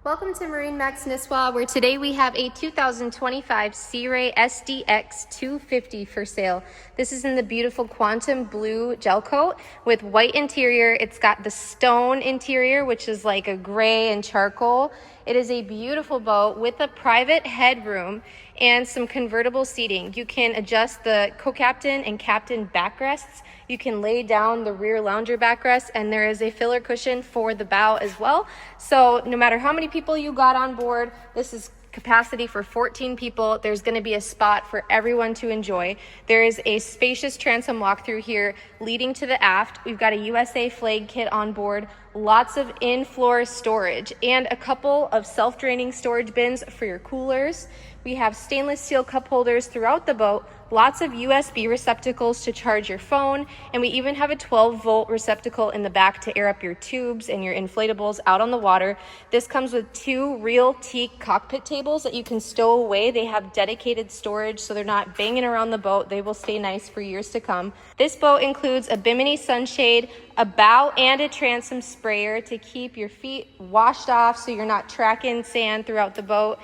Welcome to MarineMax Nisswa, where today we have a 2025 Sea Ray SDX 250 for sale. This is in the beautiful quantum blue gel coat with white interior. It's got the stone interior, which is like a gray and charcoal. It is a beautiful boat with a private headroom and some convertible seating. You can adjust the co-captain and captain backrests. You can lay down the rear lounger backrest, and there is a filler cushion for the bow as well. So no matter how many people you got on board, this is capacity for 14 people. There's going to be a spot for everyone to enjoy. There is a spacious transom walkthrough here leading to the aft. We've got a USA flag kit on board, lots of in-floor storage, and a couple of self-draining storage bins for your coolers. We have stainless steel cup holders throughout the boat, lots of USB receptacles to charge your phone, and we even have a 12-volt receptacle in the back to air up your tubes and your inflatables out on the water. This comes with 2 real teak cockpit tables that you can stow away. They have dedicated storage, so they're not banging around the boat. They will stay nice for years to come. This boat includes a Bimini sunshade, a bow and a transom sprayer to keep your feet washed off so you're not tracking sand throughout the boat.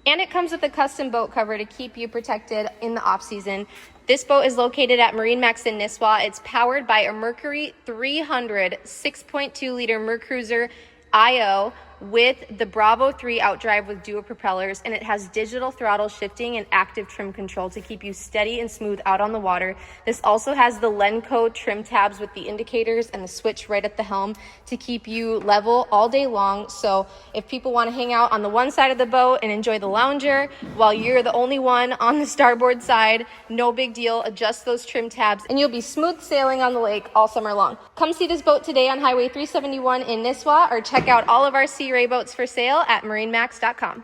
And it comes with a custom boat cover to keep you protected in the off season. This boat is located at MarineMax in Nisswa. It's powered by a Mercury 300 6.2 liter Mercruiser IO with the Bravo 3 outdrive with dual propellers, and it has digital throttle shifting and active trim control to keep you steady and smooth out on the water. This also has the Lenco trim tabs with the indicators and the switch right at the helm to keep you level all day long. So if people want to hang out on the one side of the boat and enjoy the lounger while you're the only one on the starboard side, no big deal. Adjust those trim tabs and you'll be smooth sailing on the lake all summer long. Come see this boat today on Highway 371 in Nisswa, or check out all of our Sea Ray boats for sale at marinemax.com.